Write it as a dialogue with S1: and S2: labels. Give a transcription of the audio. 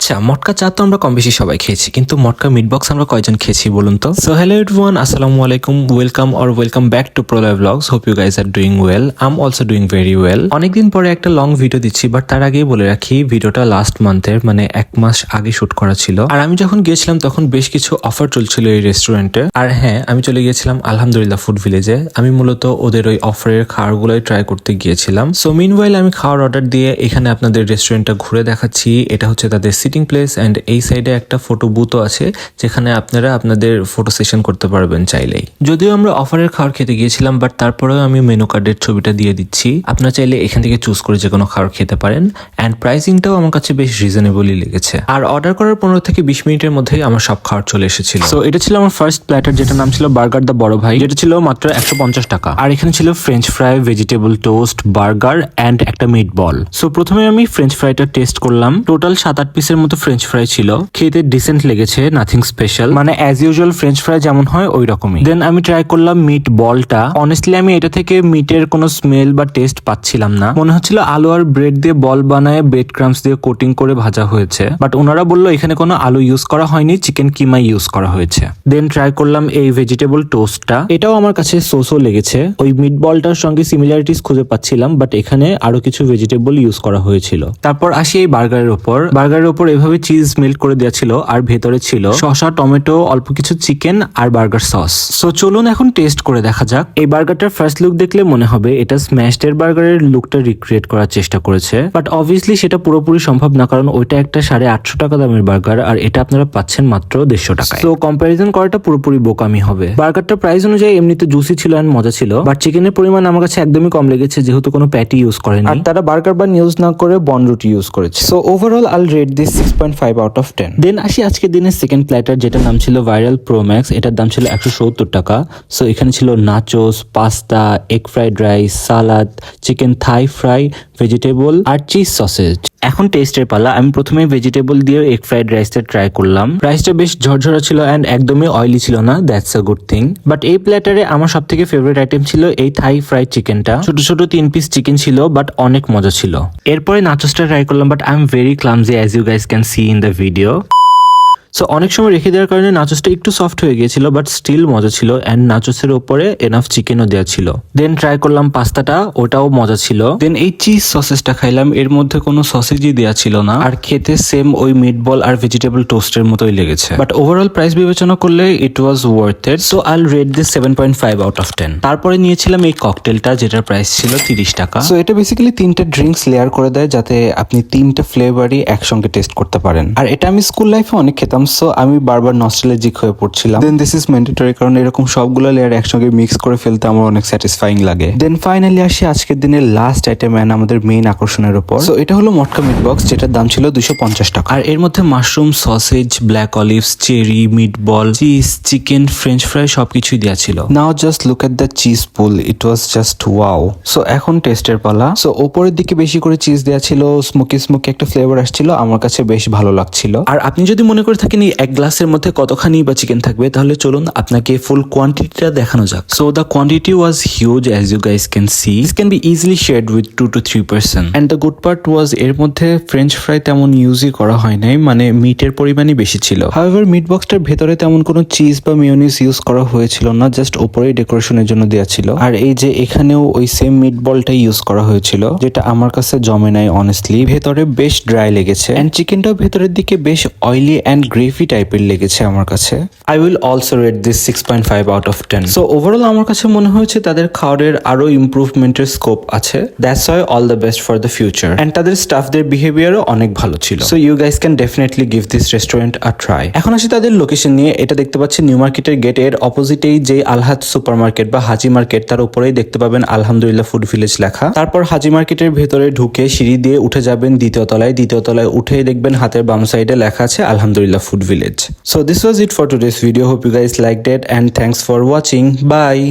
S1: আচ্ছা, মটকা চা তো আমরা কম বেশি সবাই খেয়েছি, কিন্তু মটকা মিট বক্স আমরা কয়জন খেয়েছি বলুন তো? সো হ্যালো এভরিওয়ান, আসসালামু আলাইকুম, welcome back to Pralay blogs. Hope you guys are doing well. I am also doing very well. অনেকদিন পরে একটা লং ভিডিও দিচ্ছি, বাট তার আগেই বলে রাখি ভিডিওটা লাস্ট মান্থের, মানে 1 মাস আগে শুট করা ছিল। আর আমি যখন গিয়েছিলাম তখন বেশ কিছু অফার চলছিল এই রেস্টুরেন্টে। আর হ্যাঁ, আমি চলে গিয়েছিলাম আলহামদুলিল্লাহ ফুড ভিলেজে। আমি মূলত ওদের ওই অফারের খাবারগুলোই ট্রাই করতে গিয়েছিলাম। সো মিনওয়াইল আমি খাওয়ার অর্ডার দিয়ে এখানে আপনাদের রেস্টুরেন্টটা ঘুরে দেখাচ্ছি। এটা হচ্ছে তাদের সিটিং প্লেস এন্ড এই সাইডে একটা ফটো বুথও আছে, যেখানে আপনারা আপনাদের ফটো সেশন করতে পারবেন চাইলেই। যদিও আমরা অফারের খাবার খেতে গিয়েছিলাম, বাট তারপরেও আমি মেনু কার্ডের ছবিটা দিয়ে দিচ্ছি। আপনারা চাইলে এখান থেকে চুজ করে যে কোনো খাবার খেতে পারেন। অ্যান্ড প্রাইসিংটাও আমার কাছে বেশ রিজনেবলই লেগেছে। আর অর্ডার করার 15 থেকে 20 মিনিটের মধ্যেই আমার সব খাবার চলে এসেছিল। সো এটা ছিল আমার ফার্স্ট প্ল্যাটার, যেটা নাম ছিল বার্গার দ্য বড় ভাই, যেটা ছিল মাত্র 150 টাকা। আর এখানে ছিল French fry, vegetable toast, burger and একটা মিট বল। সো প্রথমে আমি ফ্রেঞ্চ ফ্রাইটা টেস্ট করলাম। টোটাল 7-8 পিসের মতো ফ্রেঞ্চ ফ্রাই ছিল। খেতে ডিসেন্ট লেগেছে, নাথিং স্পেশাল, মানে অ্যাজ ইউজুয়াল ফ্রেঞ্চ ফ্রাই যেমন হয় ওই রকমই। দেন আমি ট্রাই করলাম মিট বলটা। অনেস্টলি আমি এটা থেকে মিটের কোনো স্মেল বা টেস্ট পাচ্ছিলাম না। মনে হচ্ছিল আলু আর ব্রেড দিয়ে বল বানায় ব্রেড ক্রাম্পস দিয়ে কোটিং করে ভাজা হয়েছে। বাট ওনারা বললো এখানে কোনো আলু ইউজ করা হয়নি, চিকেন কিমা ইউজ করা হয়েছে। দেন ট্রাই করলাম এই ভেজিটেবল টোস্টটা। এটাও আমার কাছে সোসো লেগেছে। ওই মিট বলটার সঙ্গে সিমিলারিটিস খুঁজে পাচ্ছিলাম, বাট এখানে আরো কিছু ভেজিটেবল ইউজ করা হয়েছিল। তারপর আসি এই বার্গারের উপর। বার্গারের উপর এভাবে চিজ মেল্ট করে দেওয়া ছিল, আর ভেতরে ছিল শসা, টমেটো, অল্প কিছু চিকেন আর বার্গার সস। সো চলুন এখন টেস্ট করে দেখা যাক। এই বার্গারটার ফার্স্ট লুক দেখলে মনে হবে এটা স্ম্যাশড এর বার্গারের লুকটা রিক্রিয়েট করার চেষ্টা করেছে, বাট অবভিয়াসলি সেটা পুরোপুরি সম্ভব না, কারণ ওইটা একটা 850 টাকা দামের বার্গার আর এটা আপনারা পাচ্ছেন মাত্র 150 টাকায়। সো কম্পারিজন করাটা পুরোপুরি বোকামি হবে। বার্গারটা প্রাইস অনুযায়ী এমনিতে জুসি ছিল এন্ড মজা ছিল, বাট চিকেনের পরিমাণ আমার কাছে একদমই কম লেগেছে, যেহেতু কোনো প্যাটি ইউজ করেনি আর তারা বার্গার বান ইউজ না করে বন রুটি ইউজ করেছে। সো ওভারঅল আইল রেট দিস 6.5 আউট অফ 10। দেন আসি আজকের দিনের সেকেন্ড প্ল্যাটার, যেটা নাম ছিল ভাইরাল প্রো ম্যাক্স। এটার দাম ছিল 170 টাকা। সো এখানে ছিল nachos, pasta, egg fried rice, salad, chicken Thai fry, vegetable আর চিজ সসেজ। এখন টেস্টের পালা। আমি প্রথমে ভেজিটেবল দিয়ে এগ ফ্রাইড রাইসটা ট্রাই করলাম। রাইসটা বেশ ঝরঝরা ছিল এন্ড একদমই অয়েলি ছিল না, that's a good thing. But এই প্ল্যাটারে আমার সব থেকে ফেভারিট আইটেম ছিল এই থাই ফ্রাইড চিকেনটা। ছোট ছোট 3 পিস চিকেন ছিল, বাট অনেক মজা ছিল। এরপরে নাচোসটা ট্রাই করলাম, but I am very clumsy as you guys can see in the video. So অনেক সময় রেখে দেওয়ার কারণে নাচোসটা একটু সফট হয়ে গিয়েছিল, বাট স্টিল মজা ছিল এন্ড নাচোসের উপরে এনাফ চিকেনও দেওয়া ছিল। দেন ট্রাই করলাম পাস্তাটা, ওটাও মজা ছিল। দেন এই চিজ সসেসটা খাইলাম, এর মধ্যে কোনো সসেজই দেওয়া ছিল না আর খেতে সেম ওই মিট বল আর ভেজিটেবল টোস্টের মতোই লেগেছে। বাট ওভারঅল প্রাইস বিবেচনা করলে ইট ওয়াজ ওয়ার্থ ইট। সো আইল রেট দিস 7.5 আউট অফ 10। তারপরে নিয়েছিলাম এই ককটেলটা, যেটার প্রাইস ছিল 30 টাকা। সো এটা বেসিক্যালি 3টা ড্রিঙ্কস লেয়ার করে দেয়, যাতে আপনি 3টা ফ্লেভারই একসঙ্গে টেস্ট করতে পারেন। আর এটা আমি স্কুল লাইফে অনেক খেতাম, সো আমি বারবার নস্টালজিক হয়ে পড়ছিলাম। দেন দিস ইজ ম্যান্ডেটরি, কারণ এরকম সবগুলো লেয়ার একসঙ্গে মিক্স করে ফেলতে আমার অনেক স্যাটিসফাইং লাগে। দেন ফাইনালি আসি আজকের দিনের লাস্ট আইটেম এন্ড আমাদের মেইন আকর্ষণের উপর। সো এটা হলো মটকা মিট বক্স, যেটার দাম ছিল 250 টাকা। আর এর মধ্যে mushroom, sausage, black olives, cherry, meat ball, cheese, chicken, French fry সবকিছুই দেওয়া ছিল। Now just look at the cheese pull, it was just wow. So এখন টেস্টের পালা। সো ওপরের দিকে বেশি করে চিজ দেওয়া ছিল, স্মোকি একটা ফ্লেভার আসছিল, আমার কাছে বেশ ভালো লাগছিল। আর আপনি যদি মনে করে থাকেন এই এক গ্লাসের মধ্যে কতখানি বা চিকেন থাকবে, তাহলে চলুন আপনাকে ফুল কোয়ান্টিটিটা দেখানো যাক। So the quantity was huge as you guys can see. This can be easily shared with 2 to 3 person। And the good part was এর মধ্যে ফ্রেঞ্চ ফ্রাই তেমন ইউজই করা হয় নাই, মানে মিটের পরিমাণই বেশি ছিল। হাউএভার মিট বক্সটার ভেতরে তেমন কোনো চিজ বা মেয়োনিজ ইউজ করা হয়েছিল না, জাস্ট ওপরেই ডেকোরেশনের জন্য দেওয়া ছিল। আর এই যে এখানেও ওই সেম মিট বলটাই ইউজ করা হয়েছিল, যেটা আমার কাছে জমে নাই অনেস্টলি। ভেতরে বেশ ড্রাই লেগেছে এন্ড চিকেনটাও ভেতরের দিকে বেশ অয়েলি এন্ড গ্রেভি টাইপের লেগেছে আমার কাছে। I will also rate this 6.5 out of 10. So overall আমার কাছে মনে হয়েছে তাদের খাবারের আরো ইমপ্রুভমেন্টের স্কোপ আছে। That's why all the best for the future. And তাদের স্টাফদের বিহেভিয়ারও অনেক ভালো ছিল। So you guys can definitely give this restaurant a try. এখন আসি তাদের লোকেশন নিয়ে। এটা দেখতে পাচ্ছি নিউ মার্কেটের গেটের অপোজিটেই যে আলহাদ সুপার মার্কেট বা হাজি মার্কেট, তার উপরেই দেখতে পাবেন আলহামদুলিল্লাহ ফুড ভিলেজ লেখা। তারপর হাজি মার্কেটের ভেতরে ঢুকে সিঁড়ি দিয়ে উঠে যাবেন দ্বিতীয় তলায় উঠেই দেখবেন হাতের বাম সাইডে লেখা আছে আলহামদুলিল্লাহ food village. So this was it for today's video. Hope you guys liked it and thanks for watching. Bye.